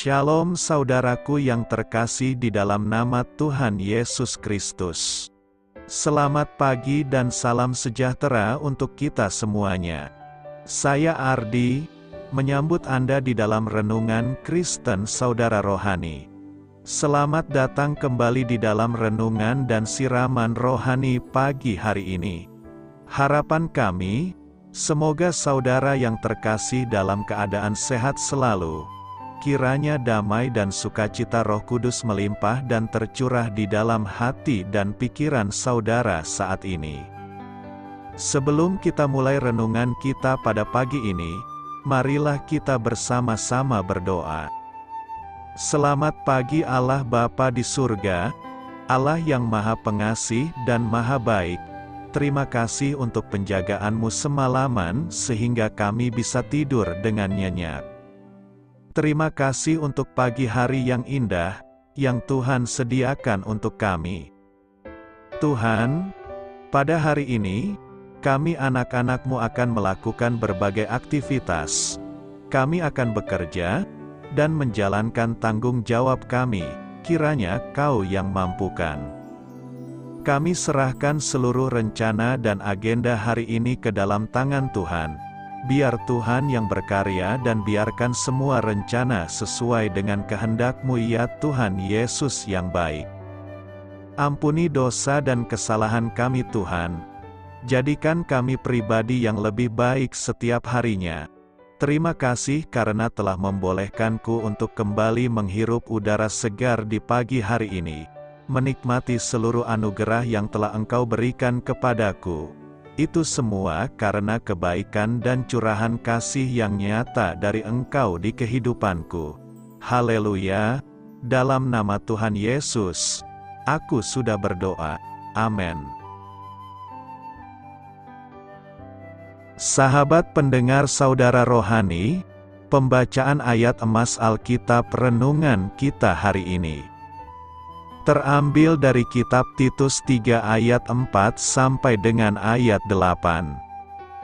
Shalom saudaraku yang terkasih di dalam nama Tuhan Yesus Kristus. Selamat pagi dan salam sejahtera untuk kita semuanya. Saya Ardi, menyambut Anda di dalam renungan Kristen Saudara Rohani. Selamat datang kembali di dalam renungan dan siraman rohani pagi hari ini. Harapan kami, semoga saudara yang terkasih dalam keadaan sehat selalu. Kiranya damai dan sukacita Roh Kudus melimpah dan tercurah di dalam hati dan pikiran saudara saat ini. Sebelum kita mulai renungan kita pada pagi ini, marilah kita bersama-sama berdoa. Selamat pagi Allah Bapa di surga, Allah yang Maha Pengasih dan Maha Baik. Terima kasih untuk penjagaan-Mu semalaman sehingga kami bisa tidur dengan nyenyak. Terima kasih untuk pagi hari yang indah, yang Tuhan sediakan untuk kami. Tuhan, pada hari ini, kami anak-anak-Mu akan melakukan berbagai aktivitas. Kami akan bekerja, dan menjalankan tanggung jawab kami, kiranya Kau yang mampukan. Kami serahkan seluruh rencana dan agenda hari ini ke dalam tangan Tuhan. Biar Tuhan yang berkarya dan biarkan semua rencana sesuai dengan kehendak-Mu ya Tuhan Yesus yang baik. Ampuni dosa dan kesalahan kami Tuhan. Jadikan kami pribadi yang lebih baik setiap harinya. Terima kasih karena telah membolehkanku untuk kembali menghirup udara segar di pagi hari ini. Menikmati seluruh anugerah yang telah Engkau berikan kepadaku. Itu semua karena kebaikan dan curahan kasih yang nyata dari Engkau di kehidupanku. Haleluya! Dalam nama Tuhan Yesus, aku sudah berdoa. Amin. Sahabat pendengar saudara rohani, pembacaan ayat emas Alkitab renungan kita hari ini terambil dari kitab Titus 3 ayat 4 sampai dengan ayat 8.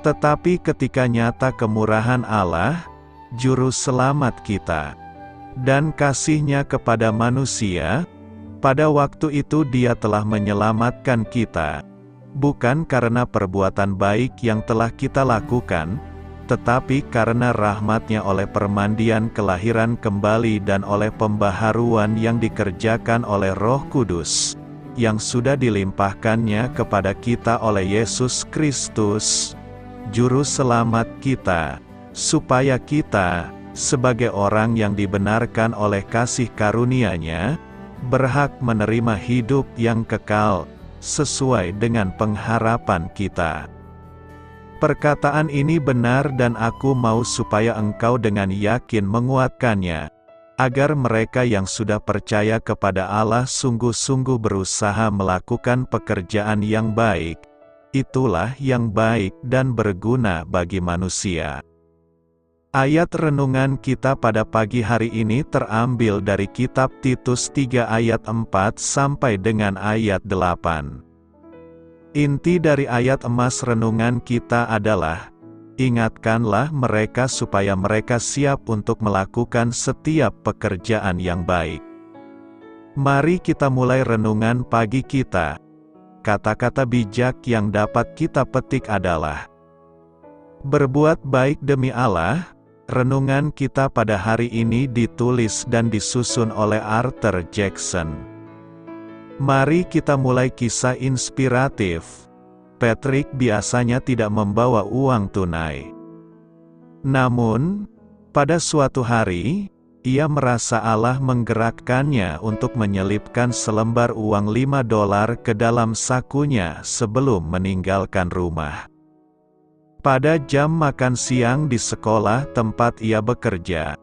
Tetapi ketika nyata kemurahan Allah, Juru Selamat kita, dan kasih-Nya kepada manusia, pada waktu itu Dia telah menyelamatkan kita, bukan karena perbuatan baik yang telah kita lakukan, tetapi karena rahmat-Nya oleh permandian kelahiran kembali dan oleh pembaharuan yang dikerjakan oleh Roh Kudus, yang sudah dilimpahkan-Nya kepada kita oleh Yesus Kristus, Juru Selamat kita, supaya kita, sebagai orang yang dibenarkan oleh kasih karunia-Nya, berhak menerima hidup yang kekal, sesuai dengan pengharapan kita. Perkataan ini benar dan aku mau supaya engkau dengan yakin menguatkannya, agar mereka yang sudah percaya kepada Allah sungguh-sungguh berusaha melakukan pekerjaan yang baik. Itulah yang baik dan berguna bagi manusia. Ayat renungan kita pada pagi hari ini terambil dari kitab Titus 3 ayat 4 sampai dengan ayat 8. Inti dari ayat emas renungan kita adalah, ingatkanlah mereka supaya mereka siap untuk melakukan setiap pekerjaan yang baik. Mari kita mulai renungan pagi kita. Kata-kata bijak yang dapat kita petik adalah, berbuat baik demi Allah. Renungan kita pada hari ini ditulis dan disusun oleh Arthur Jackson. Mari kita mulai kisah inspiratif. Patrick biasanya tidak membawa uang tunai. Namun, pada suatu hari, ia merasa Allah menggerakkannya untuk menyelipkan selembar uang $5 ke dalam sakunya sebelum meninggalkan rumah. Pada jam makan siang di sekolah tempat ia bekerja,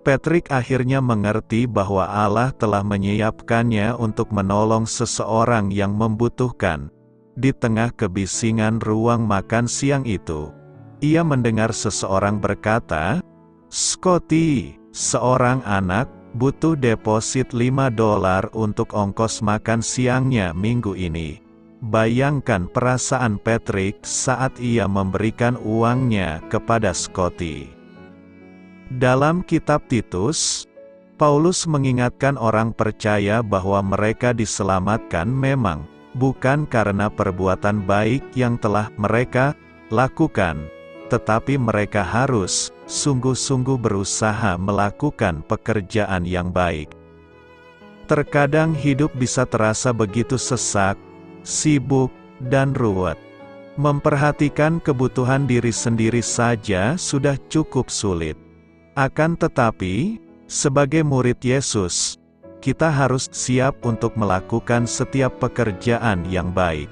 Patrick akhirnya mengerti bahwa Allah telah menyiapkannya untuk menolong seseorang yang membutuhkan. Di tengah kebisingan ruang makan siang itu, ia mendengar seseorang berkata, "Scotty, seorang anak, butuh deposit $5 untuk ongkos makan siangnya minggu ini." Bayangkan perasaan Patrick saat ia memberikan uangnya kepada Scotty. Dalam kitab Titus, Paulus mengingatkan orang percaya bahwa mereka diselamatkan memang bukan karena perbuatan baik yang telah mereka lakukan, tetapi mereka harus sungguh-sungguh berusaha melakukan pekerjaan yang baik. Terkadang hidup bisa terasa begitu sesak, sibuk, dan ruwet. Memperhatikan kebutuhan diri sendiri saja sudah cukup sulit. Akan tetapi, sebagai murid Yesus, kita harus siap untuk melakukan setiap pekerjaan yang baik.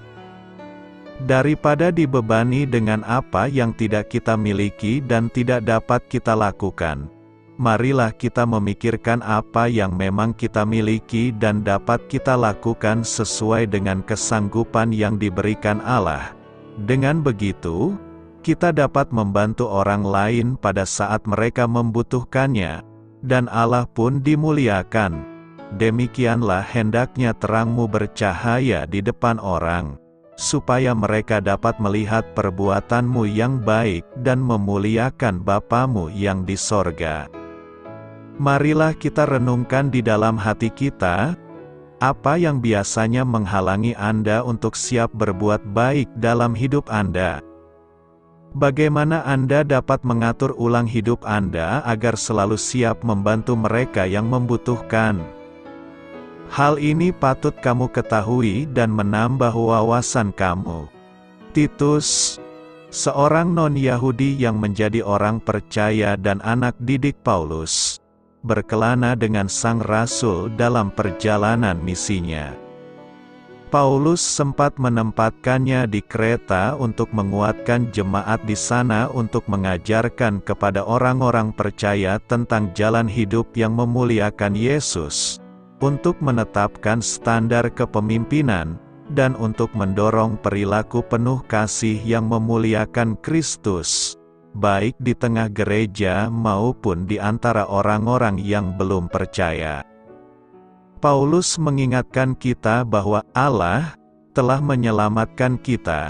Daripada dibebani dengan apa yang tidak kita miliki dan tidak dapat kita lakukan, marilah kita memikirkan apa yang memang kita miliki dan dapat kita lakukan sesuai dengan kesanggupan yang diberikan Allah. Dengan begitu, kita dapat membantu orang lain pada saat mereka membutuhkannya, dan Allah pun dimuliakan. Demikianlah hendaknya terangmu bercahaya di depan orang, supaya mereka dapat melihat perbuatanmu yang baik dan memuliakan Bapamu yang di sorga. Marilah kita renungkan di dalam hati kita, apa yang biasanya menghalangi Anda untuk siap berbuat baik dalam hidup Anda? Bagaimana Anda dapat mengatur ulang hidup Anda agar selalu siap membantu mereka yang membutuhkan? Hal ini patut kamu ketahui dan menambah wawasan kamu. Titus, seorang non-Yahudi yang menjadi orang percaya dan anak didik Paulus, berkelana dengan sang rasul dalam perjalanan misinya. Paulus sempat menempatkannya di Kreta untuk menguatkan jemaat di sana untuk mengajarkan kepada orang-orang percaya tentang jalan hidup yang memuliakan Yesus, untuk menetapkan standar kepemimpinan, dan untuk mendorong perilaku penuh kasih yang memuliakan Kristus, baik di tengah gereja maupun di antara orang-orang yang belum percaya. Paulus mengingatkan kita bahwa Allah telah menyelamatkan kita,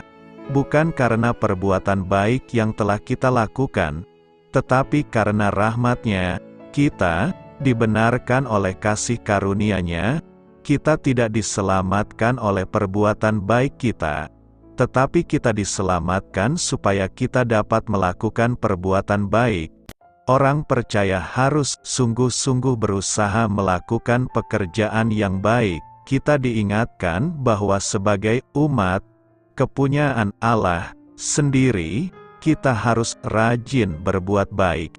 bukan karena perbuatan baik yang telah kita lakukan, tetapi karena rahmat-Nya, kita dibenarkan oleh kasih karunia-Nya. Kita tidak diselamatkan oleh perbuatan baik kita, tetapi kita diselamatkan supaya kita dapat melakukan perbuatan baik. Orang percaya harus sungguh-sungguh berusaha melakukan pekerjaan yang baik. Kita diingatkan bahwa sebagai umat kepunyaan Allah sendiri, kita harus rajin berbuat baik.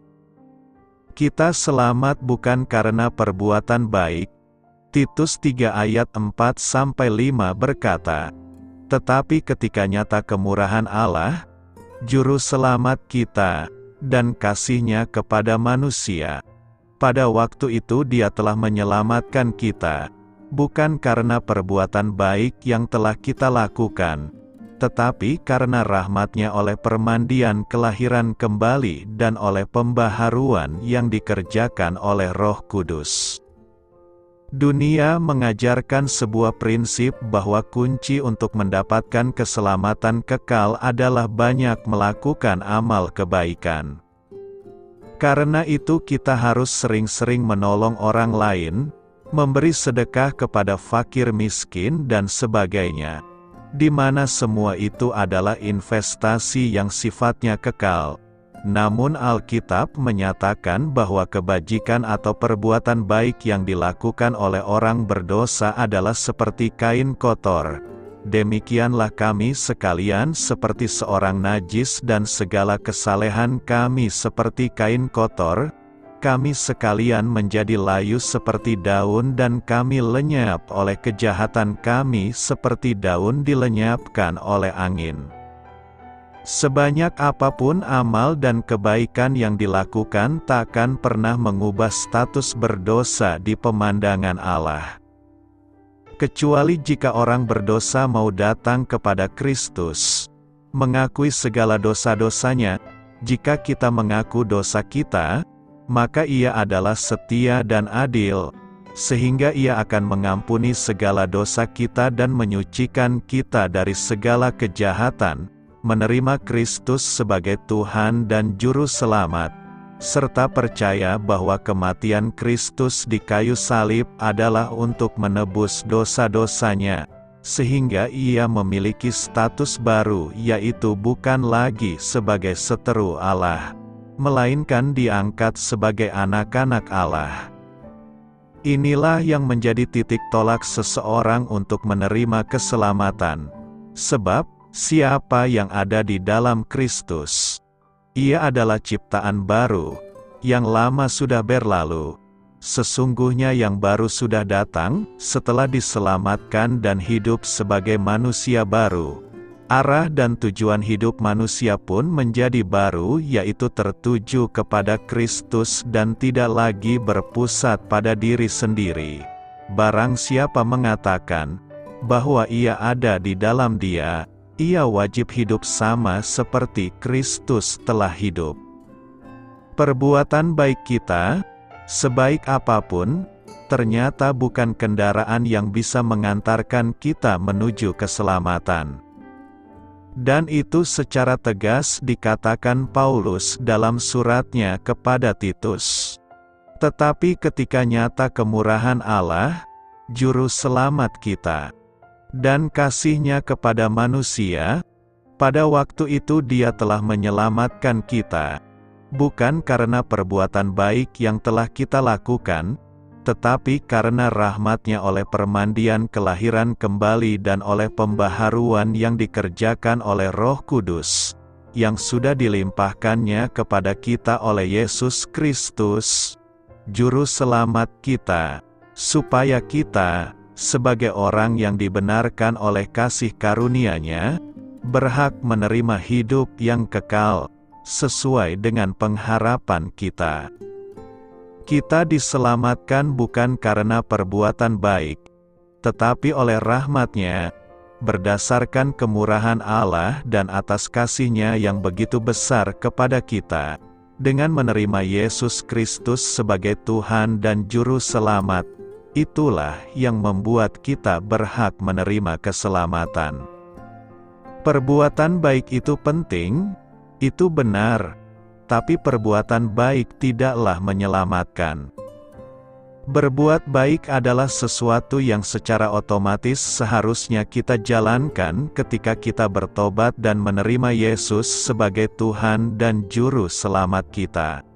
Kita selamat bukan karena perbuatan baik. Titus 3 ayat 4-5 berkata, tetapi ketika nyata kemurahan Allah, Juru Selamat kita, dan kasih-Nya kepada manusia, pada waktu itu Dia telah menyelamatkan kita, bukan karena perbuatan baik yang telah kita lakukan, tetapi karena rahmat-Nya oleh permandian kelahiran kembali dan oleh pembaharuan yang dikerjakan oleh Roh Kudus. Dunia mengajarkan sebuah prinsip bahwa kunci untuk mendapatkan keselamatan kekal adalah banyak melakukan amal kebaikan. Karena itu kita harus sering-sering menolong orang lain, memberi sedekah kepada fakir miskin dan sebagainya, di mana semua itu adalah investasi yang sifatnya kekal. Namun Alkitab menyatakan bahwa kebajikan atau perbuatan baik yang dilakukan oleh orang berdosa adalah seperti kain kotor. Demikianlah kami sekalian seperti seorang najis dan segala kesalehan kami seperti kain kotor. Kami sekalian menjadi layu seperti daun dan kami lenyap oleh kejahatan kami seperti daun dilenyapkan oleh angin. Sebanyak apapun amal dan kebaikan yang dilakukan takkan pernah mengubah status berdosa di pemandangan Allah. Kecuali jika orang berdosa mau datang kepada Kristus, mengakui segala dosa-dosanya. Jika kita mengaku dosa kita, maka Ia adalah setia dan adil, sehingga Ia akan mengampuni segala dosa kita dan menyucikan kita dari segala kejahatan. Menerima Kristus sebagai Tuhan dan Juru Selamat, serta percaya bahwa kematian Kristus di kayu salib adalah untuk menebus dosa-dosanya, sehingga ia memiliki status baru, yaitu bukan lagi sebagai seteru Allah, melainkan diangkat sebagai anak-anak Allah. Inilah yang menjadi titik tolak seseorang untuk menerima keselamatan. Sebab, siapa yang ada di dalam Kristus, ia adalah ciptaan baru, yang lama sudah berlalu. Sesungguhnya yang baru sudah datang, setelah diselamatkan dan hidup sebagai manusia baru. Arah dan tujuan hidup manusia pun menjadi baru, yaitu tertuju kepada Kristus dan tidak lagi berpusat pada diri sendiri. Barang siapa mengatakan bahwa ia ada di dalam Dia, ia wajib hidup sama seperti Kristus telah hidup. Perbuatan baik kita, sebaik apapun, ternyata bukan kendaraan yang bisa mengantarkan kita menuju keselamatan. Dan itu secara tegas dikatakan Paulus dalam suratnya kepada Titus. Tetapi ketika nyata kemurahan Allah, Juru Selamat kita, dan kasih-Nya kepada manusia, pada waktu itu Dia telah menyelamatkan kita, bukan karena perbuatan baik yang telah kita lakukan, tetapi karena rahmat-Nya oleh permandian kelahiran kembali dan oleh pembaharuan yang dikerjakan oleh Roh Kudus, yang sudah dilimpahkan-Nya kepada kita oleh Yesus Kristus, Juru Selamat kita, supaya kita, sebagai orang yang dibenarkan oleh kasih karunia-Nya, berhak menerima hidup yang kekal, sesuai dengan pengharapan kita. Kita diselamatkan bukan karena perbuatan baik, tetapi oleh rahmat-Nya, berdasarkan kemurahan Allah dan atas kasih-Nya yang begitu besar kepada kita, dengan menerima Yesus Kristus sebagai Tuhan dan Juru Selamat. Itulah yang membuat kita berhak menerima keselamatan. Perbuatan baik itu penting, itu benar. Tapi perbuatan baik tidaklah menyelamatkan. Berbuat baik adalah sesuatu yang secara otomatis seharusnya kita jalankan ketika kita bertobat dan menerima Yesus sebagai Tuhan dan Juru Selamat kita.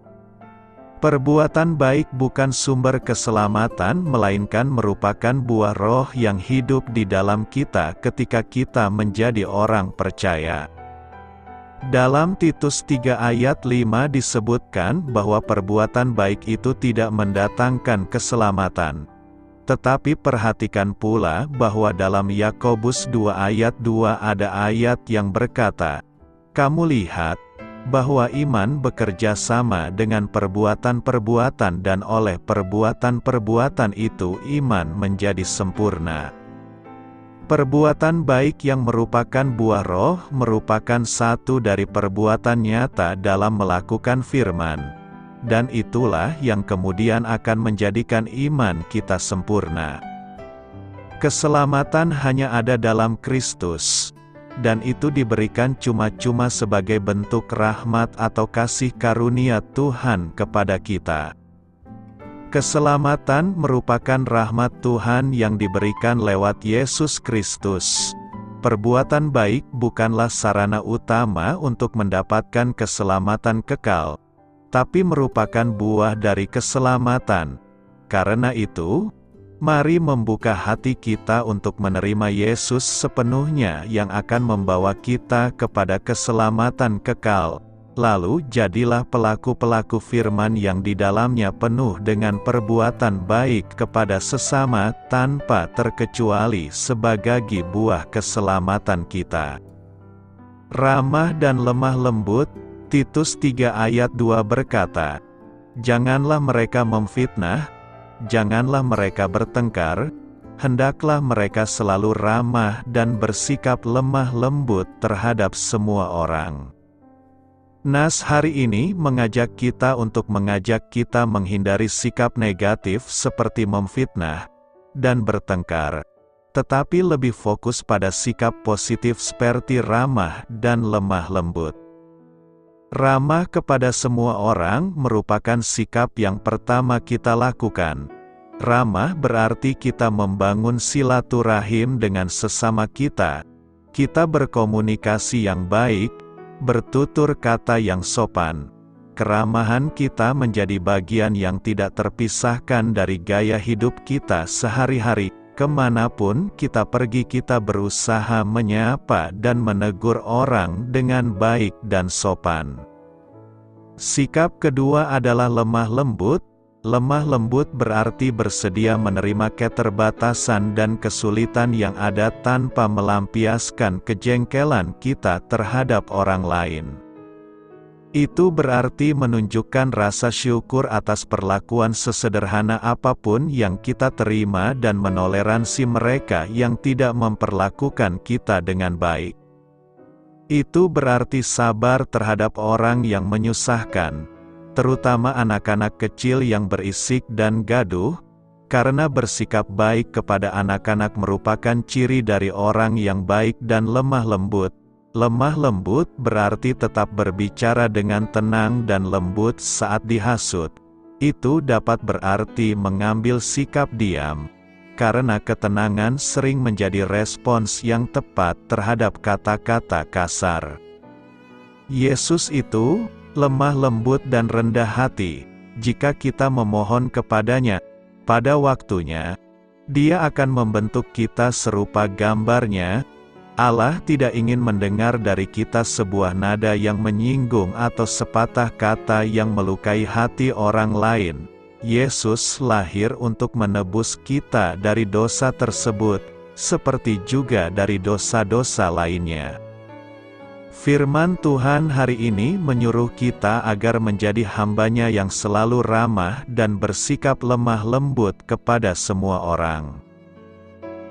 Perbuatan baik bukan sumber keselamatan, melainkan merupakan buah Roh yang hidup di dalam kita ketika kita menjadi orang percaya. Dalam Titus 3 ayat 5 disebutkan bahwa perbuatan baik itu tidak mendatangkan keselamatan. Tetapi perhatikan pula bahwa dalam Yakobus 2 ayat 2 ada ayat yang berkata, "Kamu lihat, bahwa iman bekerja sama dengan perbuatan-perbuatan dan oleh perbuatan-perbuatan itu iman menjadi sempurna." Perbuatan baik yang merupakan buah Roh merupakan satu dari perbuatan nyata dalam melakukan firman. Dan itulah yang kemudian akan menjadikan iman kita sempurna. Keselamatan hanya ada dalam Kristus, dan itu diberikan cuma-cuma sebagai bentuk rahmat atau kasih karunia Tuhan kepada kita. Keselamatan merupakan rahmat Tuhan yang diberikan lewat Yesus Kristus. Perbuatan baik bukanlah sarana utama untuk mendapatkan keselamatan kekal, tapi merupakan buah dari keselamatan. Karena itu, mari membuka hati kita untuk menerima Yesus sepenuhnya yang akan membawa kita kepada keselamatan kekal. Lalu jadilah pelaku-pelaku firman yang di dalamnya penuh dengan perbuatan baik kepada sesama tanpa terkecuali sebagai buah keselamatan kita. Ramah dan lemah lembut, Titus 3 ayat 2 berkata, "Janganlah mereka memfitnah, janganlah mereka bertengkar, hendaklah mereka selalu ramah dan bersikap lemah lembut terhadap semua orang." Nas hari ini mengajak kita menghindari sikap negatif seperti memfitnah dan bertengkar, tetapi lebih fokus pada sikap positif seperti ramah dan lemah lembut. Ramah kepada semua orang merupakan sikap yang pertama kita lakukan. Ramah berarti kita membangun silaturahim dengan sesama kita. Kita berkomunikasi yang baik, bertutur kata yang sopan. Keramahan kita menjadi bagian yang tidak terpisahkan dari gaya hidup kita sehari-hari. Kemanapun kita pergi, kita berusaha menyapa dan menegur orang dengan baik dan sopan. Sikap kedua adalah lemah lembut. Lemah lembut berarti bersedia menerima keterbatasan dan kesulitan yang ada tanpa melampiaskan kejengkelan kita terhadap orang lain. Itu berarti menunjukkan rasa syukur atas perlakuan sesederhana apapun yang kita terima dan menoleransi mereka yang tidak memperlakukan kita dengan baik. Itu berarti sabar terhadap orang yang menyusahkan, terutama anak-anak kecil yang berisik dan gaduh, karena bersikap baik kepada anak-anak merupakan ciri dari orang yang baik dan lemah lembut. Lemah lembut berarti tetap berbicara dengan tenang dan lembut saat dihasut. Itu dapat berarti mengambil sikap diam, karena ketenangan sering menjadi respons yang tepat terhadap kata-kata kasar. Yesus itu lemah lembut dan rendah hati. Jika kita memohon kepadanya pada waktunya, Dia akan membentuk kita serupa gambarnya. Allah tidak ingin mendengar dari kita sebuah nada yang menyinggung atau sepatah kata yang melukai hati orang lain. Yesus lahir untuk menebus kita dari dosa tersebut, seperti juga dari dosa-dosa lainnya. Firman Tuhan hari ini menyuruh kita agar menjadi hamba-Nya yang selalu ramah dan bersikap lemah lembut kepada semua orang.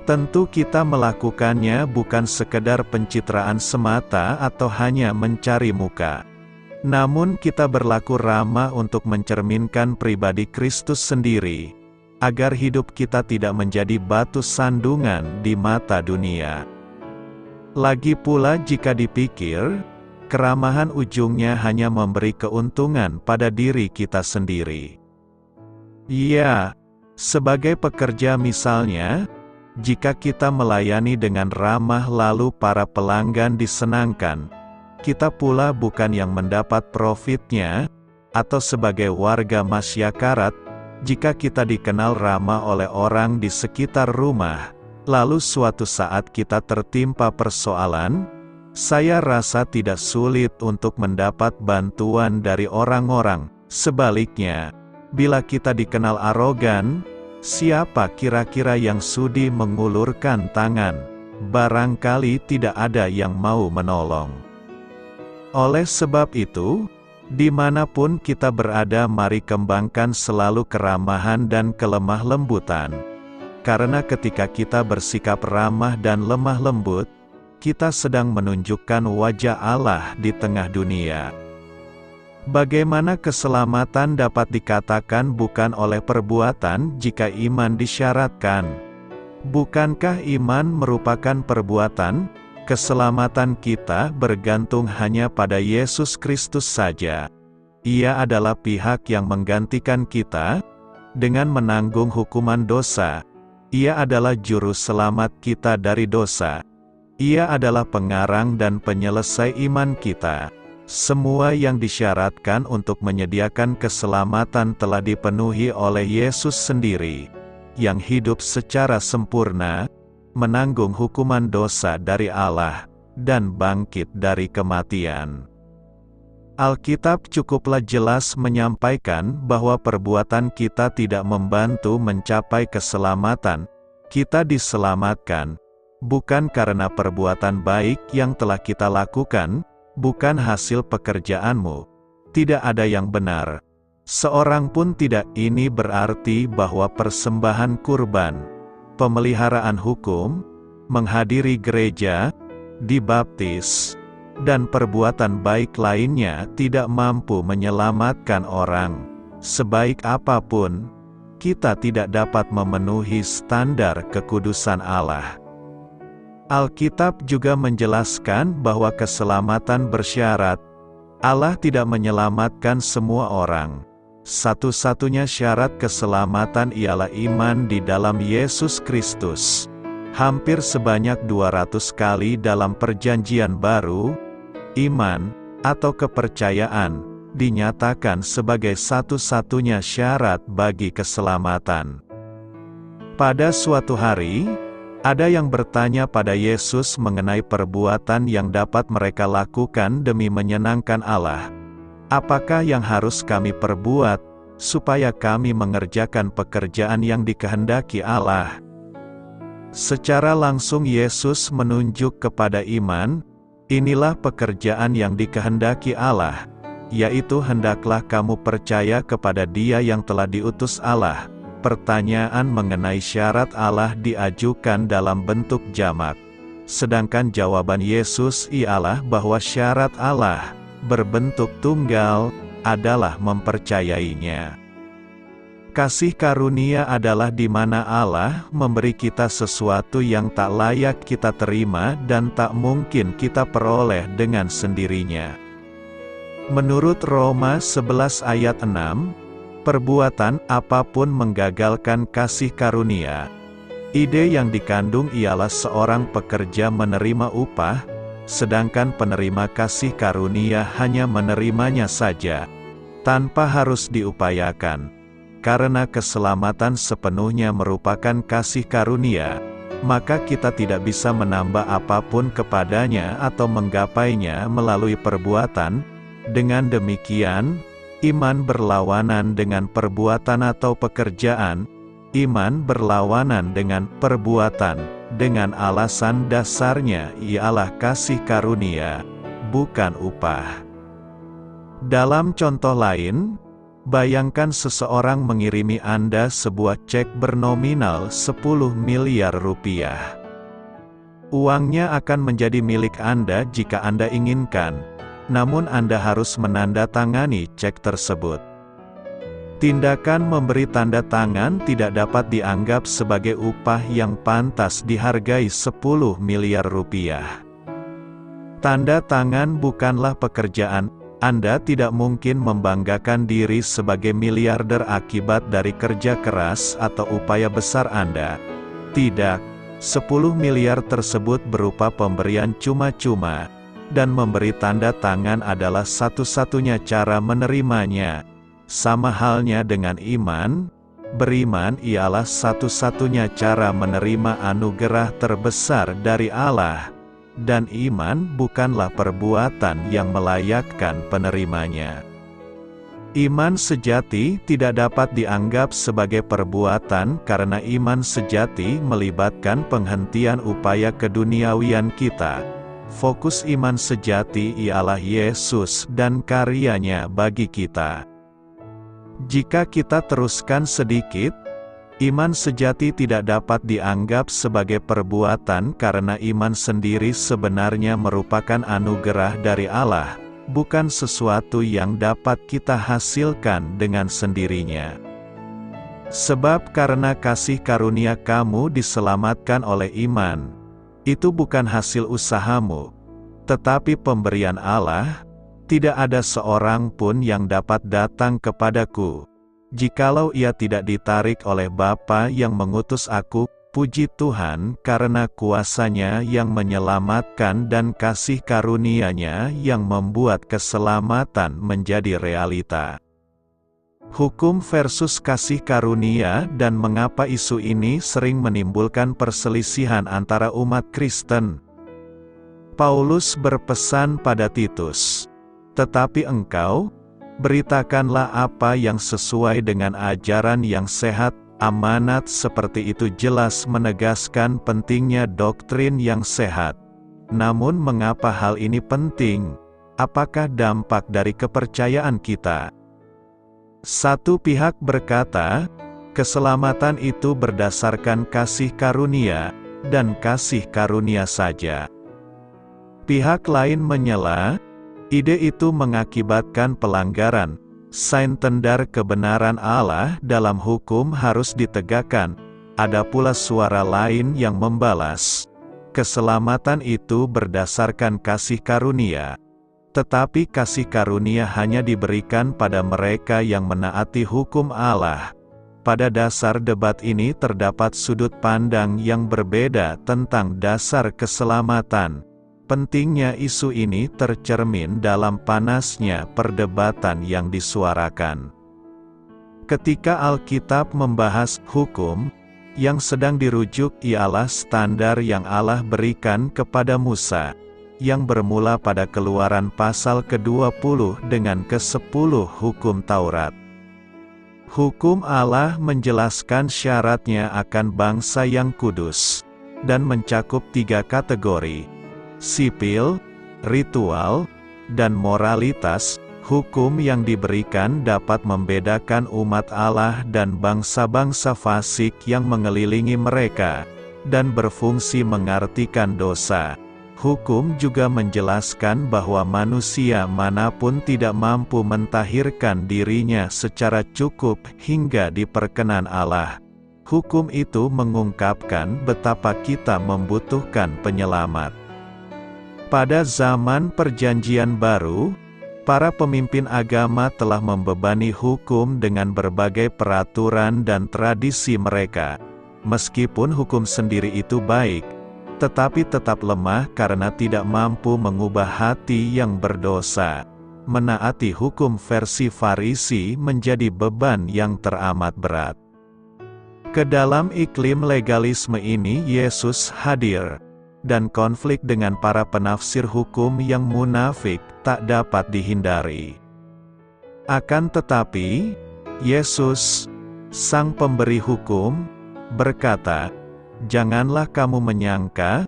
Tentu kita melakukannya bukan sekedar pencitraan semata atau hanya mencari muka. Namun kita berlaku ramah untuk mencerminkan pribadi Kristus sendiri, agar hidup kita tidak menjadi batu sandungan di mata dunia. Lagi pula jika dipikir, keramahan ujungnya hanya memberi keuntungan pada diri kita sendiri. Ya, sebagai pekerja misalnya, jika kita melayani dengan ramah lalu para pelanggan disenangkan, kita pula bukan yang mendapat profitnya, atau sebagai warga masyarakat, jika kita dikenal ramah oleh orang di sekitar rumah, lalu suatu saat kita tertimpa persoalan, saya rasa tidak sulit untuk mendapat bantuan dari orang-orang. Sebaliknya, bila kita dikenal arogan, siapa kira-kira yang sudi mengulurkan tangan? Barangkali tidak ada yang mau menolong. Oleh sebab itu, dimanapun kita berada, mari kembangkan selalu keramahan dan kelemah lembutan. Karena ketika kita bersikap ramah dan lemah lembut, kita sedang menunjukkan wajah Allah di tengah dunia. Bagaimana keselamatan dapat dikatakan bukan oleh perbuatan jika iman disyaratkan? Bukankah iman merupakan perbuatan? Keselamatan kita bergantung hanya pada Yesus Kristus saja. Ia adalah pihak yang menggantikan kita dengan menanggung hukuman dosa. Ia adalah juru selamat kita dari dosa. Ia adalah pengarang dan penyelesai iman kita. Semua yang disyaratkan untuk menyediakan keselamatan telah dipenuhi oleh Yesus sendiri, yang hidup secara sempurna, menanggung hukuman dosa dari Allah, dan bangkit dari kematian. Alkitab cukuplah jelas menyampaikan bahwa perbuatan kita tidak membantu mencapai keselamatan. Kita diselamatkan, bukan karena perbuatan baik yang telah kita lakukan, bukan hasil pekerjaanmu. Tidak ada yang benar. Seorang pun tidak. Ini berarti bahwa persembahan kurban, pemeliharaan hukum, menghadiri gereja, dibaptis, dan perbuatan baik lainnya tidak mampu menyelamatkan orang. Sebaik apapun, kita tidak dapat memenuhi standar kekudusan Allah. Alkitab juga menjelaskan bahwa keselamatan bersyarat. Allah tidak menyelamatkan semua orang. Satu-satunya syarat keselamatan ialah iman di dalam Yesus Kristus. Hampir sebanyak 200 kali dalam Perjanjian Baru, iman, atau kepercayaan, dinyatakan sebagai satu-satunya syarat bagi keselamatan. Pada suatu hari, ada yang bertanya pada Yesus mengenai perbuatan yang dapat mereka lakukan demi menyenangkan Allah. Apakah yang harus kami perbuat, supaya kami mengerjakan pekerjaan yang dikehendaki Allah? Secara langsung Yesus menunjuk kepada iman, inilah pekerjaan yang dikehendaki Allah, yaitu hendaklah kamu percaya kepada Dia yang telah diutus Allah. Pertanyaan mengenai syarat Allah diajukan dalam bentuk jamak. Sedangkan jawaban Yesus ialah bahwa syarat Allah, berbentuk tunggal, adalah mempercayainya. Kasih karunia adalah di mana Allah memberi kita sesuatu yang tak layak kita terima dan tak mungkin kita peroleh dengan sendirinya. Menurut Roma 11 ayat 6, perbuatan apapun menggagalkan kasih karunia. Ide yang dikandung ialah seorang pekerja menerima upah, sedangkan penerima kasih karunia hanya menerimanya saja, tanpa harus diupayakan. Karena keselamatan sepenuhnya merupakan kasih karunia, maka kita tidak bisa menambah apapun kepadanya atau menggapainya melalui perbuatan. Dengan demikian, iman berlawanan dengan perbuatan atau pekerjaan, iman berlawanan dengan perbuatan, dengan alasan dasarnya ialah kasih karunia, bukan upah. Dalam contoh lain, bayangkan seseorang mengirimi Anda sebuah cek bernominal 10 miliar rupiah. Uangnya akan menjadi milik Anda jika Anda inginkan, namun Anda harus menandatangani cek tersebut. Tindakan memberi tanda tangan tidak dapat dianggap sebagai upah yang pantas dihargai 10 miliar rupiah. Tanda tangan bukanlah pekerjaan. Anda tidak mungkin membanggakan diri sebagai miliarder akibat dari kerja keras atau upaya besar Anda. Tidak, 10 miliar tersebut berupa pemberian cuma-cuma, dan memberi tanda tangan adalah satu-satunya cara menerimanya. Sama halnya dengan iman, beriman ialah satu-satunya cara menerima anugerah terbesar dari Allah, dan iman bukanlah perbuatan yang melayakkan penerimanya. Iman sejati tidak dapat dianggap sebagai perbuatan karena iman sejati melibatkan penghentian upaya keduniawian kita. Fokus iman sejati ialah Yesus dan karyanya bagi kita. Jika kita teruskan sedikit, iman sejati tidak dapat dianggap sebagai perbuatan karena iman sendiri sebenarnya merupakan anugerah dari Allah, bukan sesuatu yang dapat kita hasilkan dengan sendirinya. Sebab karena kasih karunia kamu diselamatkan oleh iman, itu bukan hasil usahamu, tetapi pemberian Allah. Tidak ada seorang pun yang dapat datang kepadaku, jikalau ia tidak ditarik oleh Bapa yang mengutus aku. Puji Tuhan karena kuasa-Nya yang menyelamatkan dan kasih karunia-Nya yang membuat keselamatan menjadi realita. Hukum versus kasih karunia dan mengapa isu ini sering menimbulkan perselisihan antara umat Kristen. Paulus berpesan pada Titus, "Tetapi engkau, beritakanlah apa yang sesuai dengan ajaran yang sehat." Amanat seperti itu jelas menegaskan pentingnya doktrin yang sehat. Namun mengapa hal ini penting? Apakah dampak dari kepercayaan kita? Satu pihak berkata, keselamatan itu berdasarkan kasih karunia, dan kasih karunia saja. Pihak lain menyela, ide itu mengakibatkan pelanggaran. Sain tendar kebenaran Allah dalam hukum harus ditegakkan. Ada pula suara lain yang membalas, keselamatan itu berdasarkan kasih karunia. Tetapi kasih karunia hanya diberikan pada mereka yang menaati hukum Allah. Pada dasar debat ini terdapat sudut pandang yang berbeda tentang dasar keselamatan. Pentingnya isu ini tercermin dalam panasnya perdebatan yang disuarakan. Ketika Alkitab membahas hukum, yang sedang dirujuk ialah standar yang Allah berikan kepada Musa, yang bermula pada Keluaran pasal ke-20 dengan ke-10 hukum Taurat. Hukum Allah menjelaskan syaratnya akan bangsa yang kudus, dan mencakup 3 kategori: sipil, ritual, dan moralitas. Hukum yang diberikan dapat membedakan umat Allah dan bangsa-bangsa fasik yang mengelilingi mereka, dan berfungsi mengartikan dosa. Hukum juga menjelaskan bahwa manusia manapun tidak mampu mentahirkan dirinya secara cukup hingga diperkenan Allah. Hukum itu mengungkapkan betapa kita membutuhkan penyelamat. Pada zaman Perjanjian Baru, para pemimpin agama telah membebani hukum dengan berbagai peraturan dan tradisi mereka. Meskipun hukum sendiri itu baik, tetapi tetap lemah karena tidak mampu mengubah hati yang berdosa. Menaati hukum versi Farisi menjadi beban yang teramat berat. Ke dalam iklim legalisme ini Yesus hadir, dan konflik dengan para penafsir hukum yang munafik tak dapat dihindari. Akan tetapi, Yesus, Sang Pemberi Hukum, berkata, "Janganlah kamu menyangka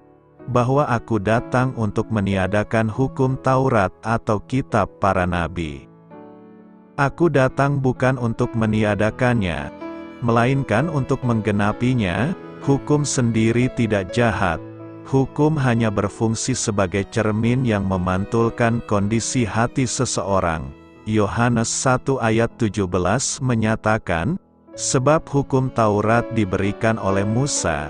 bahwa aku datang untuk meniadakan hukum Taurat atau kitab para nabi. Aku datang bukan untuk meniadakannya, melainkan untuk menggenapinya. Hukum sendiri tidak jahat. Hukum hanya berfungsi sebagai cermin yang memantulkan kondisi hati seseorang." Yohanes 1 ayat 17 menyatakan, "Sebab hukum Taurat diberikan oleh Musa,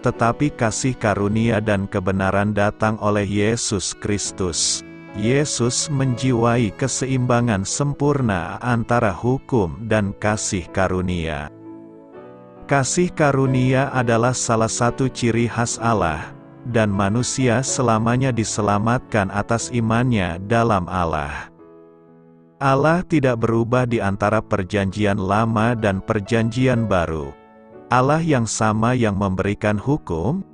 tetapi kasih karunia dan kebenaran datang oleh Yesus Kristus." Yesus menjiwai keseimbangan sempurna antara hukum dan kasih karunia. Kasih karunia adalah salah satu ciri khas Allah, dan manusia selamanya diselamatkan atas imannya dalam Allah. Allah tidak berubah di antara Perjanjian Lama dan Perjanjian Baru. Allah yang sama yang memberikan hukum,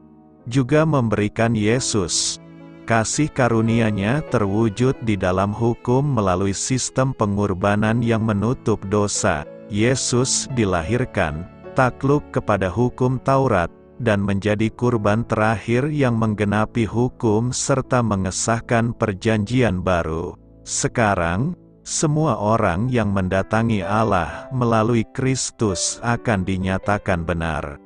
juga memberikan Yesus. Kasih karunia-Nya terwujud di dalam hukum melalui sistem pengorbanan yang menutup dosa. Yesus dilahirkan, takluk kepada hukum Taurat, dan menjadi kurban terakhir yang menggenapi hukum serta mengesahkan Perjanjian Baru. Sekarang, semua orang yang mendatangi Allah melalui Kristus akan dinyatakan benar.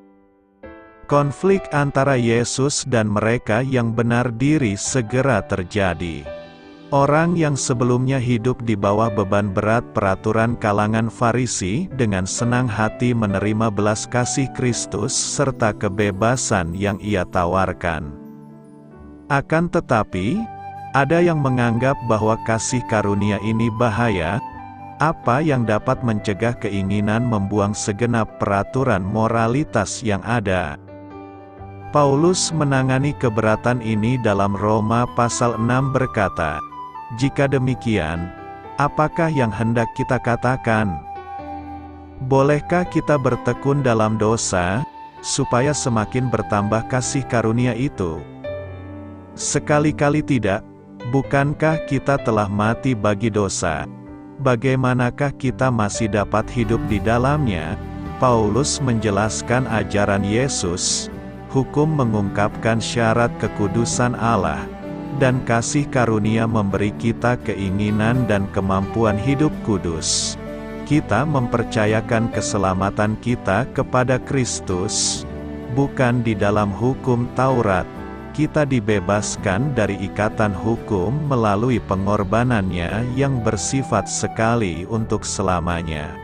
Konflik antara Yesus dan mereka yang benar diri segera terjadi. Orang yang sebelumnya hidup di bawah beban berat peraturan kalangan Farisi dengan senang hati menerima belas kasih Kristus serta kebebasan yang Ia tawarkan. Akan tetapi, ada yang menganggap bahwa kasih karunia ini bahaya. Apa yang dapat mencegah keinginan membuang segenap peraturan moralitas yang ada? Paulus menangani keberatan ini dalam Roma pasal 6 berkata, "Jika demikian, apakah yang hendak kita katakan? Bolehkah kita bertekun dalam dosa, supaya semakin bertambah kasih karunia itu? Sekali-kali tidak. Bukankah kita telah mati bagi dosa? Bagaimanakah kita masih dapat hidup di dalamnya?" Paulus menjelaskan ajaran Yesus. Hukum mengungkapkan syarat kekudusan Allah, dan kasih karunia memberi kita keinginan dan kemampuan hidup kudus. Kita mempercayakan keselamatan kita kepada Kristus, bukan di dalam hukum Taurat. Kita dibebaskan dari ikatan hukum melalui pengorbanannya yang bersifat sekali untuk selamanya.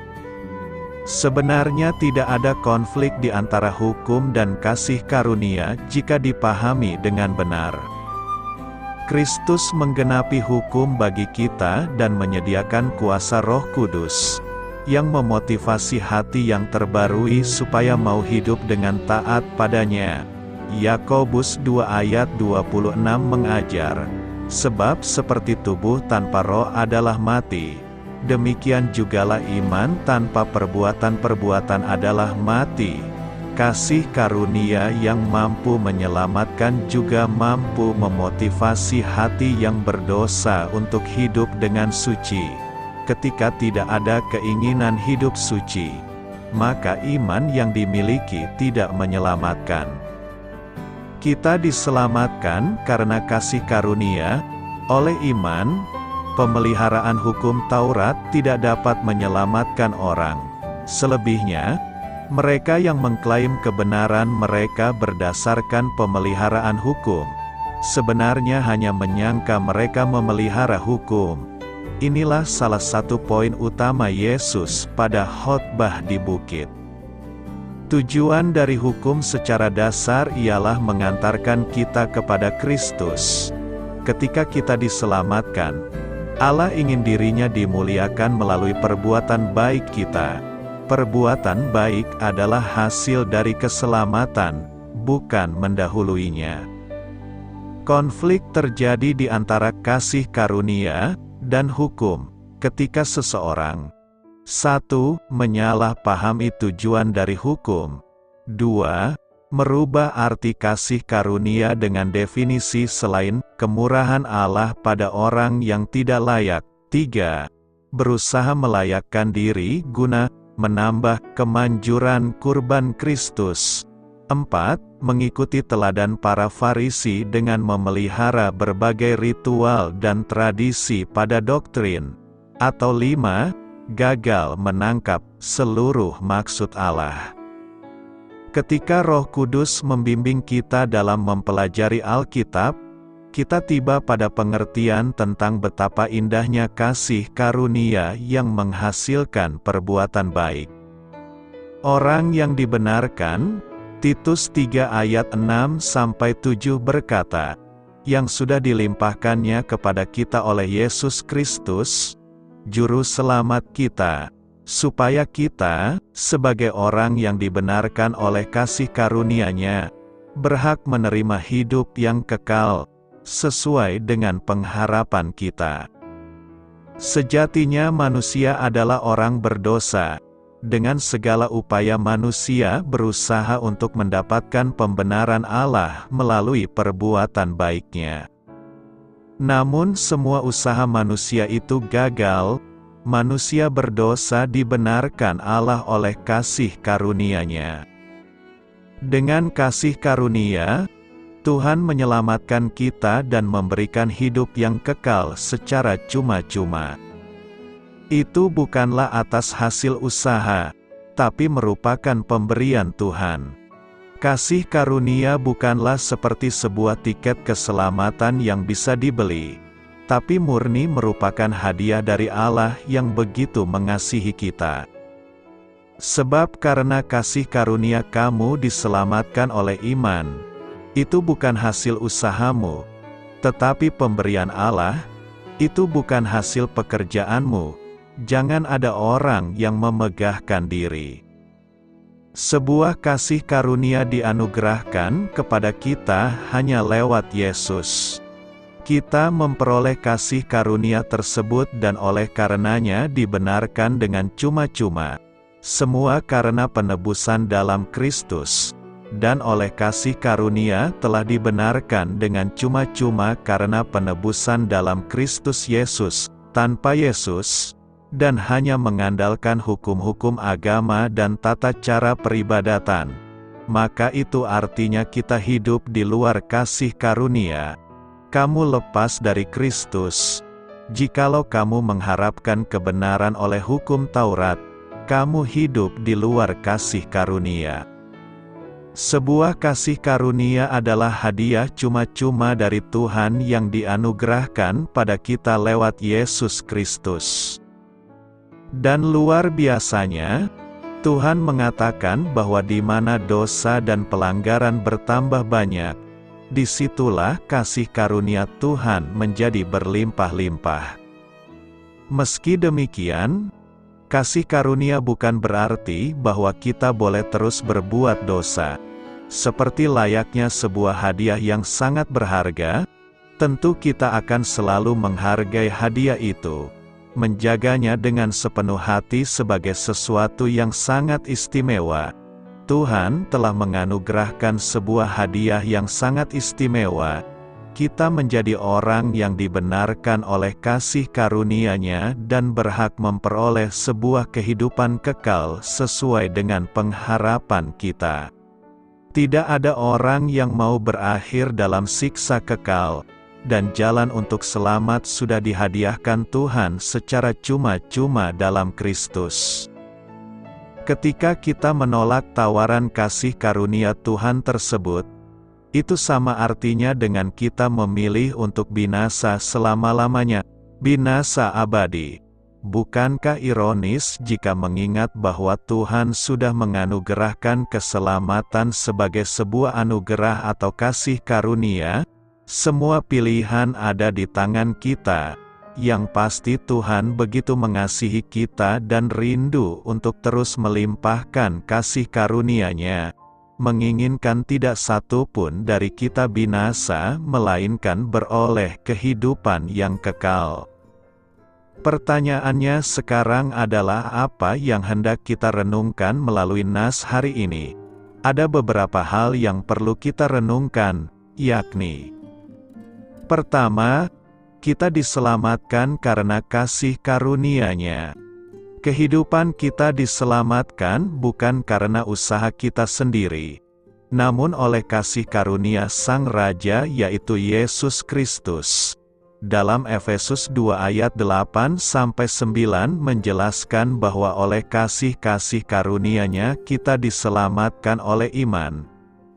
Sebenarnya tidak ada konflik di antara hukum dan kasih karunia jika dipahami dengan benar. Kristus menggenapi hukum bagi kita dan menyediakan kuasa Roh Kudus, yang memotivasi hati yang terbarui supaya mau hidup dengan taat padanya. Yakobus 2 ayat 26 mengajar, sebab seperti tubuh tanpa roh adalah mati, demikian jugalah iman tanpa perbuatan-perbuatan adalah mati. Kasih karunia yang mampu menyelamatkan juga mampu memotivasi hati yang berdosa untuk hidup dengan suci. Ketika tidak ada keinginan hidup suci, maka iman yang dimiliki tidak menyelamatkan. Kita diselamatkan karena kasih karunia. Oleh iman, pemeliharaan hukum Taurat tidak dapat menyelamatkan orang. Selebihnya, mereka yang mengklaim kebenaran mereka berdasarkan pemeliharaan hukum, sebenarnya hanya menyangka mereka memelihara hukum. Inilah salah satu poin utama Yesus pada khotbah di bukit. Tujuan dari hukum secara dasar ialah mengantarkan kita kepada Kristus. Ketika kita diselamatkan, Allah ingin dirinya dimuliakan melalui perbuatan baik kita. Perbuatan baik adalah hasil dari keselamatan, bukan mendahuluinya. Konflik terjadi di antara kasih karunia dan hukum, ketika seseorang 1. Menyalahpahami tujuan dari hukum. 2. Merubah arti kasih karunia dengan definisi selain kemurahan Allah pada orang yang tidak layak. 3. Berusaha melayakkan diri guna menambah kemanjuran kurban Kristus. 4. Mengikuti teladan para Farisi dengan memelihara berbagai ritual dan tradisi pada doktrin. Atau 5. Gagal menangkap seluruh maksud Allah. Ketika Roh Kudus membimbing kita dalam mempelajari Alkitab, kita tiba pada pengertian tentang betapa indahnya kasih karunia yang menghasilkan perbuatan baik. Orang yang dibenarkan, Titus 3 ayat 6-7 berkata, yang sudah dilimpahkannya kepada kita oleh Yesus Kristus, Juru Selamat kita, supaya kita, sebagai orang yang dibenarkan oleh kasih karunia-Nya, berhak menerima hidup yang kekal, sesuai dengan pengharapan kita. Sejatinya manusia adalah orang berdosa. Dengan segala upaya manusia berusaha untuk mendapatkan pembenaran Allah melalui perbuatan baiknya. Namun semua usaha manusia itu gagal. Manusia berdosa dibenarkan Allah oleh kasih karunia-Nya. Dengan kasih karunia, Tuhan menyelamatkan kita dan memberikan hidup yang kekal secara cuma-cuma. Itu bukanlah atas hasil usaha, tapi merupakan pemberian Tuhan. Kasih karunia bukanlah seperti sebuah tiket keselamatan yang bisa dibeli, tapi murni merupakan hadiah dari Allah yang begitu mengasihi kita. Sebab karena kasih karunia kamu diselamatkan oleh iman, itu bukan hasil usahamu, tetapi pemberian Allah. Itu bukan hasil pekerjaanmu. Jangan ada orang yang memegahkan diri. Sebuah kasih karunia dianugerahkan kepada kita hanya lewat Yesus. Kita memperoleh kasih karunia tersebut dan oleh karenanya dibenarkan dengan cuma-cuma. Semua karena penebusan dalam Kristus. Dan oleh kasih karunia telah dibenarkan dengan cuma-cuma karena penebusan dalam Kristus Yesus. Tanpa Yesus, dan hanya mengandalkan hukum-hukum agama dan tata cara peribadatan, maka itu artinya kita hidup di luar kasih karunia. Kamu lepas dari Kristus. Jikalau kamu mengharapkan kebenaran oleh hukum Taurat, kamu hidup di luar kasih karunia. Sebuah kasih karunia adalah hadiah cuma-cuma dari Tuhan yang dianugerahkan pada kita lewat Yesus Kristus. Dan luar biasanya, Tuhan mengatakan bahwa di mana dosa dan pelanggaran bertambah banyak, disitulah kasih karunia Tuhan menjadi berlimpah-limpah. Meski demikian, kasih karunia bukan berarti bahwa kita boleh terus berbuat dosa. Seperti layaknya sebuah hadiah yang sangat berharga, tentu kita akan selalu menghargai hadiah itu, menjaganya dengan sepenuh hati sebagai sesuatu yang sangat istimewa. Tuhan telah menganugerahkan sebuah hadiah yang sangat istimewa. Kita menjadi orang yang dibenarkan oleh kasih karunia-Nya dan berhak memperoleh sebuah kehidupan kekal sesuai dengan pengharapan kita. Tidak ada orang yang mau berakhir dalam siksa kekal, dan jalan untuk selamat sudah dihadiahkan Tuhan secara cuma-cuma dalam Kristus. Ketika kita menolak tawaran kasih karunia Tuhan tersebut, itu sama artinya dengan kita memilih untuk binasa selama-lamanya, binasa abadi. Bukankah ironis jika mengingat bahwa Tuhan sudah menganugerahkan keselamatan sebagai sebuah anugerah atau kasih karunia? Semua pilihan ada di tangan kita. Yang pasti Tuhan begitu mengasihi kita dan rindu untuk terus melimpahkan kasih karunia-Nya, menginginkan tidak satu pun dari kita binasa, melainkan beroleh kehidupan yang kekal. Pertanyaannya sekarang adalah apa yang hendak kita renungkan melalui nas hari ini? Ada beberapa hal yang perlu kita renungkan, yakni: pertama, kita diselamatkan karena kasih karunia-Nya. Kehidupan kita diselamatkan bukan karena usaha kita sendiri, namun oleh kasih karunia Sang Raja yaitu Yesus Kristus. Dalam Efesus 2 ayat 8-9 menjelaskan bahwa oleh kasih karunia-Nya kita diselamatkan oleh iman.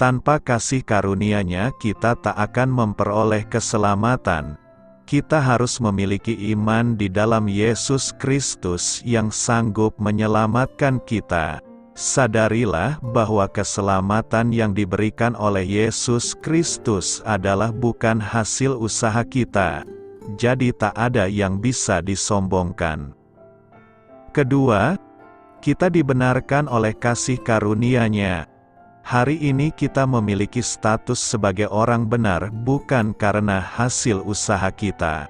Tanpa kasih karunia-Nya kita tak akan memperoleh keselamatan. Kita harus memiliki iman di dalam Yesus Kristus yang sanggup menyelamatkan kita. Sadarilah bahwa keselamatan yang diberikan oleh Yesus Kristus adalah bukan hasil usaha kita, jadi tak ada yang bisa disombongkan. Kedua, kita dibenarkan oleh kasih karunia-Nya. Hari ini kita memiliki status sebagai orang benar bukan karena hasil usaha kita.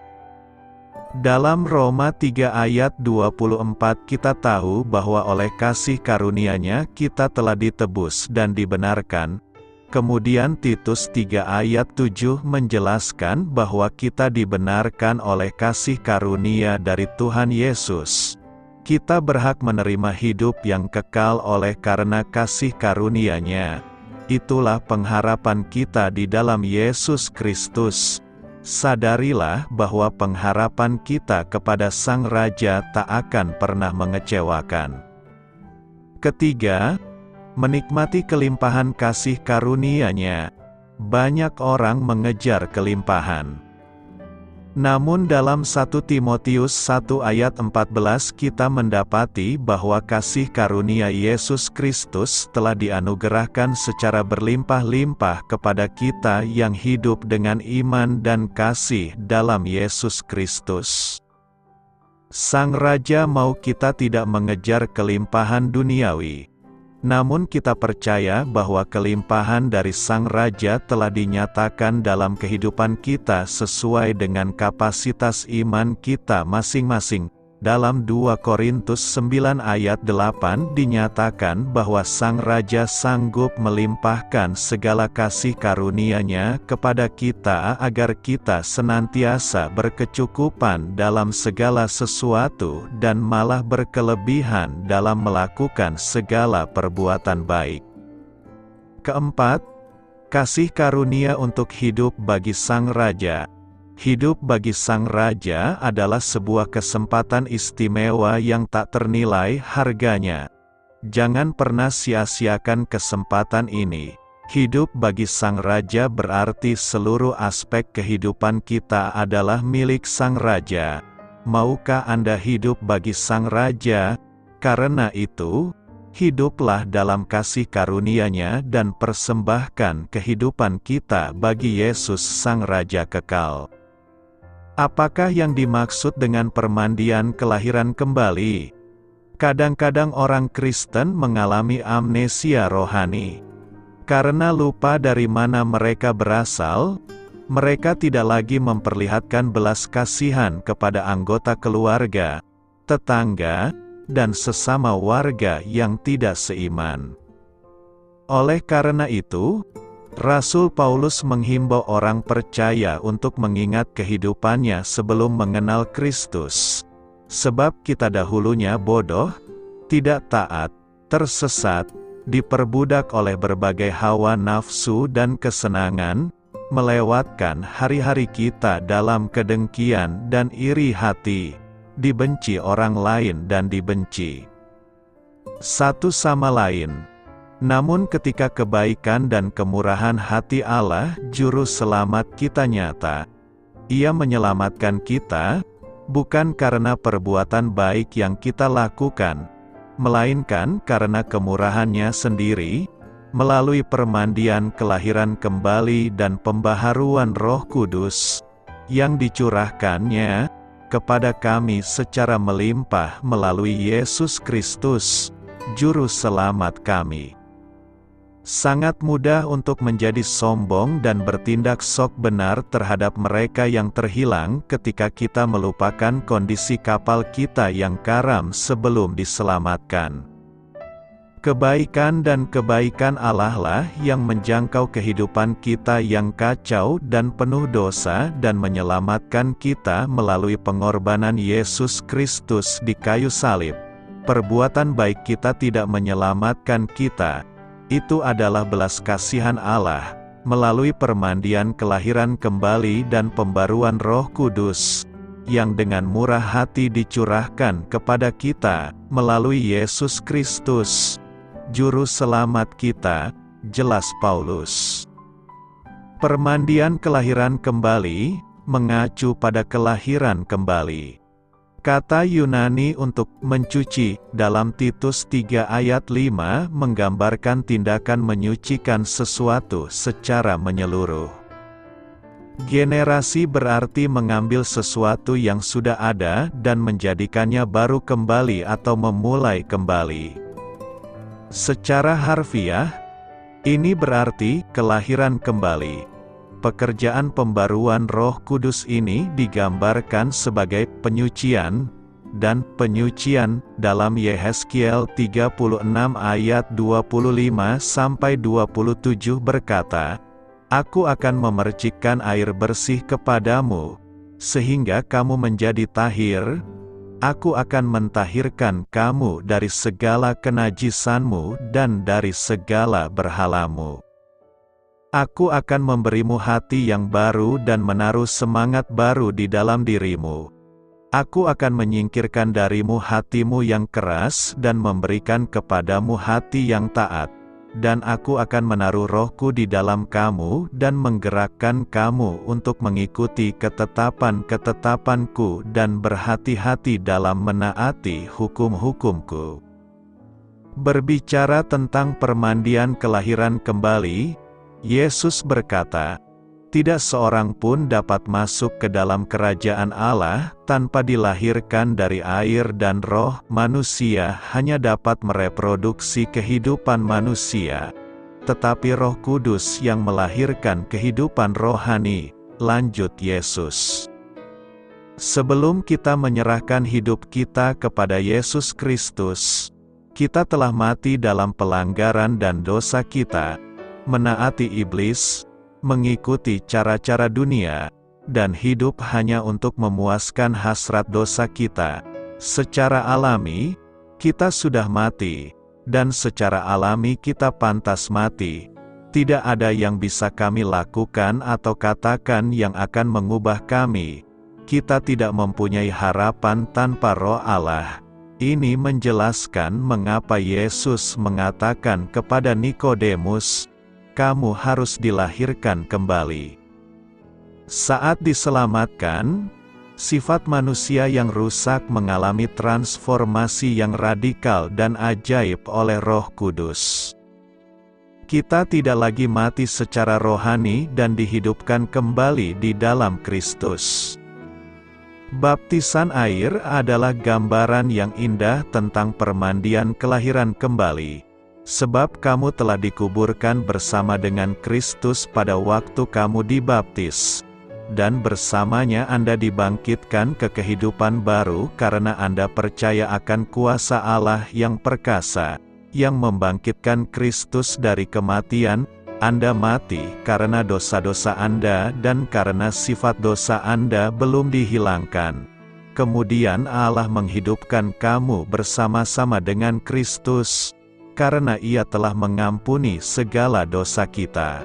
Dalam Roma 3 ayat 24 kita tahu bahwa oleh kasih karunia-Nya kita telah ditebus dan dibenarkan. Kemudian Titus 3 ayat 7 menjelaskan bahwa kita dibenarkan oleh kasih karunia dari Tuhan Yesus. Kita berhak menerima hidup yang kekal oleh karena kasih karunia-Nya. Itulah pengharapan kita di dalam Yesus Kristus. Sadarilah bahwa pengharapan kita kepada Sang Raja tak akan pernah mengecewakan. Ketiga, menikmati kelimpahan kasih karunia-Nya. Banyak orang mengejar kelimpahan. Namun dalam 1 Timotius 1 ayat 14 kita mendapati bahwa kasih karunia Yesus Kristus telah dianugerahkan secara berlimpah-limpah kepada kita yang hidup dengan iman dan kasih dalam Yesus Kristus. Sang Raja mau kita tidak mengejar kelimpahan duniawi. Namun kita percaya bahwa kelimpahan dari Sang Raja telah dinyatakan dalam kehidupan kita sesuai dengan kapasitas iman kita masing-masing. Dalam 2 Korintus 9 ayat 8 dinyatakan bahwa Sang Raja sanggup melimpahkan segala kasih karunia-Nya kepada kita agar kita senantiasa berkecukupan dalam segala sesuatu dan malah berkelebihan dalam melakukan segala perbuatan baik. Keempat, kasih karunia untuk hidup bagi Sang Raja. Hidup bagi Sang Raja adalah sebuah kesempatan istimewa yang tak ternilai harganya. Jangan pernah sia-siakan kesempatan ini. Hidup bagi Sang Raja berarti seluruh aspek kehidupan kita adalah milik Sang Raja. Maukah Anda hidup bagi Sang Raja? Karena itu, hiduplah dalam kasih karunia-Nya dan persembahkan kehidupan kita bagi Yesus Sang Raja Kekal. Apakah yang dimaksud dengan permandian kelahiran kembali? Kadang-kadang orang Kristen mengalami amnesia rohani. Karena lupa dari mana mereka berasal, mereka tidak lagi memperlihatkan belas kasihan kepada anggota keluarga, tetangga, dan sesama warga yang tidak seiman. Oleh karena itu, Rasul Paulus menghimbau orang percaya untuk mengingat kehidupannya sebelum mengenal Kristus. Sebab kita dahulunya bodoh, tidak taat, tersesat, diperbudak oleh berbagai hawa nafsu dan kesenangan, melewatkan hari-hari kita dalam kedengkian dan iri hati, dibenci orang lain dan dibenci satu sama lain. Namun ketika kebaikan dan kemurahan hati Allah, Juru Selamat kita nyata, Ia menyelamatkan kita, bukan karena perbuatan baik yang kita lakukan, melainkan karena kemurahan-Nya sendiri, melalui permandian kelahiran kembali dan pembaharuan Roh Kudus, yang dicurahkan-Nya kepada kami secara melimpah melalui Yesus Kristus, Juru Selamat kami. Sangat mudah untuk menjadi sombong dan bertindak sok benar terhadap mereka yang terhilang ketika kita melupakan kondisi kapal kita yang karam sebelum diselamatkan. Kebaikan dan kebaikan Allah lah yang menjangkau kehidupan kita yang kacau dan penuh dosa dan menyelamatkan kita melalui pengorbanan Yesus Kristus di kayu salib. Perbuatan baik kita tidak menyelamatkan kita. Itu adalah belas kasihan Allah, melalui permandian kelahiran kembali dan pembaruan Roh Kudus, yang dengan murah hati dicurahkan kepada kita, melalui Yesus Kristus, Juru Selamat kita, jelas Paulus. Permandian kelahiran kembali, mengacu pada kelahiran kembali. Kata Yunani untuk mencuci dalam Titus 3 ayat 5 menggambarkan tindakan menyucikan sesuatu secara menyeluruh. Generasi berarti mengambil sesuatu yang sudah ada dan menjadikannya baru kembali atau memulai kembali. Secara harfiah, ini berarti kelahiran kembali. Pekerjaan pembaruan Roh Kudus ini digambarkan sebagai penyucian, dan penyucian dalam Yehezkiel 36 ayat 25-27 berkata, Aku akan memercikkan air bersih kepadamu, sehingga kamu menjadi tahir. Aku akan mentahirkan kamu dari segala kenajisanmu dan dari segala berhalamu. Aku akan memberimu hati yang baru dan menaruh semangat baru di dalam dirimu. Aku akan menyingkirkan darimu hatimu yang keras dan memberikan kepadamu hati yang taat. Dan aku akan menaruh rohku di dalam kamu dan menggerakkan kamu untuk mengikuti ketetapan-ketetapanku dan berhati-hati dalam menaati hukum-hukumku. Berbicara tentang permandian kelahiran kembali, Yesus berkata, tidak seorang pun dapat masuk ke dalam kerajaan Allah tanpa dilahirkan dari air dan roh. Manusia hanya dapat mereproduksi kehidupan manusia, tetapi Roh Kudus yang melahirkan kehidupan rohani. Lanjut Yesus. Sebelum kita menyerahkan hidup kita kepada Yesus Kristus, kita telah mati dalam pelanggaran dan dosa kita, menaati iblis, mengikuti cara-cara dunia, dan hidup hanya untuk memuaskan hasrat dosa kita. Secara alami, kita sudah mati, dan secara alami kita pantas mati. Tidak ada yang bisa kami lakukan atau katakan yang akan mengubah kami. Kita tidak mempunyai harapan tanpa Roh Allah. Ini menjelaskan mengapa Yesus mengatakan kepada Nikodemus, kamu harus dilahirkan kembali. Saat diselamatkan, Sifat manusia yang rusak mengalami transformasi yang radikal dan ajaib oleh Roh Kudus. Kita tidak lagi mati secara rohani dan dihidupkan kembali di dalam Kristus. Baptisan air adalah gambaran yang indah tentang permandian kelahiran kembali, sebab kamu telah dikuburkan bersama dengan Kristus pada waktu kamu dibaptis, dan bersamanya Anda dibangkitkan ke kehidupan baru karena Anda percaya akan kuasa Allah yang perkasa, yang membangkitkan Kristus dari kematian. Anda mati karena dosa-dosa Anda dan karena sifat dosa Anda belum dihilangkan. Kemudian Allah menghidupkan kamu bersama-sama dengan Kristus, karena Ia telah mengampuni segala dosa kita.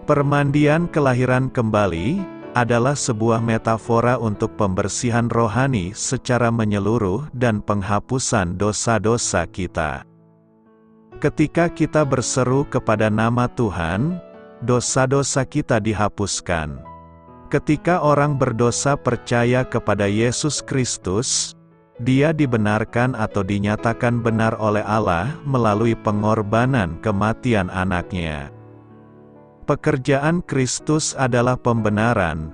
Permandian kelahiran kembali adalah sebuah metafora untuk pembersihan rohani secara menyeluruh dan penghapusan dosa-dosa kita. Ketika kita berseru kepada nama Tuhan, dosa-dosa kita dihapuskan. Ketika orang berdosa percaya kepada Yesus Kristus, dia dibenarkan atau dinyatakan benar oleh Allah melalui pengorbanan kematian anaknya. Pekerjaan Kristus adalah pembenaran.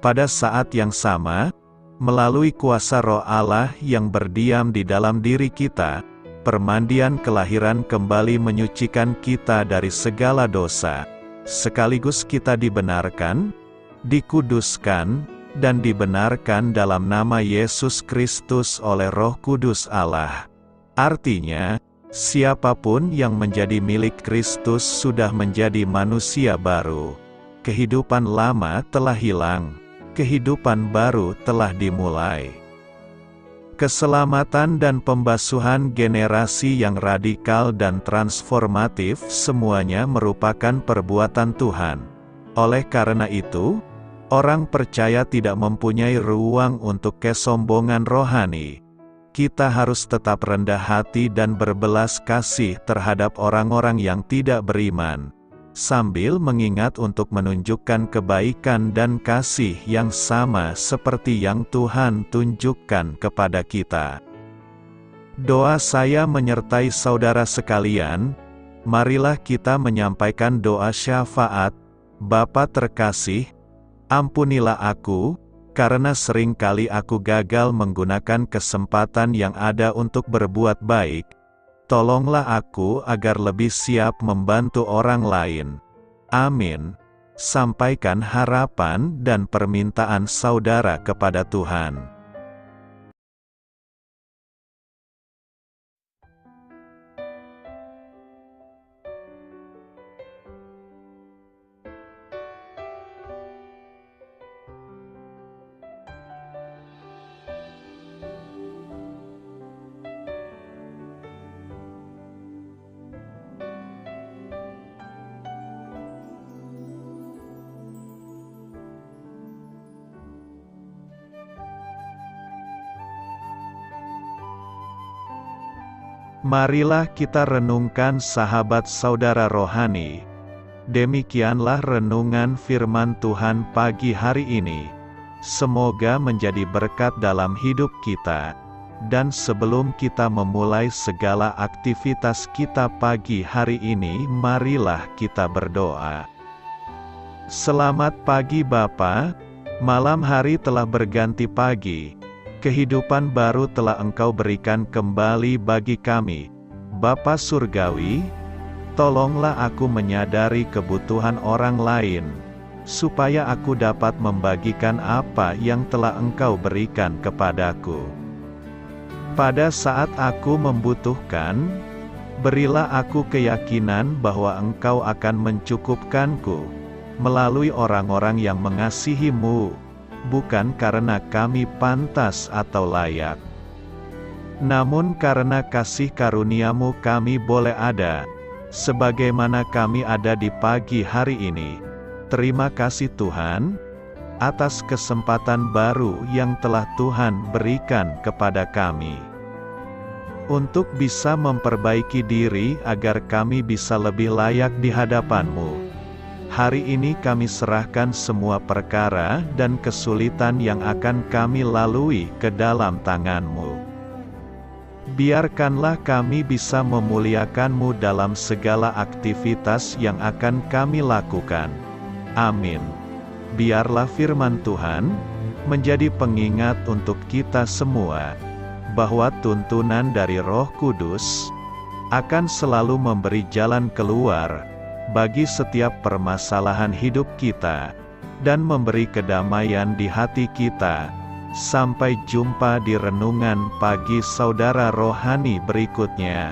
Pada saat yang sama, melalui kuasa Roh Allah yang berdiam di dalam diri kita, permandian kelahiran kembali menyucikan kita dari segala dosa. Sekaligus kita dibenarkan, dikuduskan, dan dibenarkan dalam nama Yesus Kristus oleh Roh Kudus Allah. Artinya, siapapun yang menjadi milik Kristus sudah menjadi manusia baru. Kehidupan lama telah hilang, kehidupan baru telah dimulai. Keselamatan dan pembasuhan generasi yang radikal dan transformatif semuanya merupakan perbuatan Tuhan. Oleh karena itu, orang percaya tidak mempunyai ruang untuk kesombongan rohani. Kita harus tetap rendah hati dan berbelas kasih terhadap orang-orang yang tidak beriman, sambil mengingat untuk menunjukkan kebaikan dan kasih yang sama seperti yang Tuhan tunjukkan kepada kita. Doa saya menyertai saudara sekalian. Marilah kita menyampaikan doa syafaat. Bapa terkasih, ampunilah aku, karena sering kali aku gagal menggunakan kesempatan yang ada untuk berbuat baik. Tolonglah aku agar lebih siap membantu orang lain. Amin. Sampaikan harapan dan permintaan saudara kepada Tuhan. Marilah kita renungkan sahabat saudara rohani. Demikianlah renungan firman Tuhan pagi hari ini. Semoga menjadi berkat dalam hidup kita. Dan sebelum kita memulai segala aktivitas kita pagi hari ini, marilah kita berdoa. Selamat pagi Bapa, malam hari telah berganti pagi. Kehidupan baru telah Engkau berikan kembali bagi kami. Bapa Surgawi, tolonglah aku menyadari kebutuhan orang lain, supaya aku dapat membagikan apa yang telah Engkau berikan kepadaku. Pada saat aku membutuhkan, berilah aku keyakinan bahwa Engkau akan mencukupkanku, melalui orang-orang yang mengasihi-Mu, bukan karena kami pantas atau layak, namun karena kasih karunia-Mu kami boleh ada, sebagaimana kami ada di pagi hari ini. Terima kasih Tuhan, atas kesempatan baru yang telah Tuhan berikan kepada kami, untuk bisa memperbaiki diri agar kami bisa lebih layak di hadapan-Mu. Hari ini kami serahkan semua perkara dan kesulitan yang akan kami lalui ke dalam tangan-Mu. Biarkanlah kami bisa memuliakan-Mu dalam segala aktivitas yang akan kami lakukan. Amin. Biarlah firman Tuhan menjadi pengingat untuk kita semua, bahwa tuntunan dari Roh Kudus akan selalu memberi jalan keluar bagi setiap permasalahan hidup kita, dan memberi kedamaian di hati kita. Sampai jumpa di renungan pagi saudara rohani berikutnya.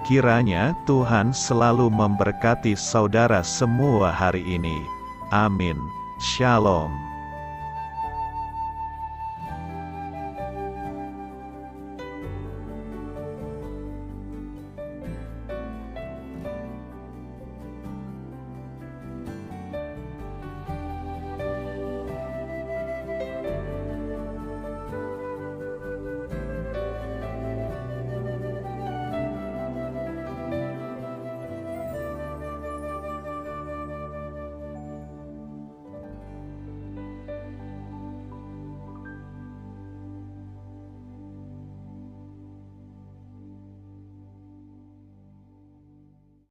Kiranya Tuhan selalu memberkati saudara semua hari ini. Amin. Shalom.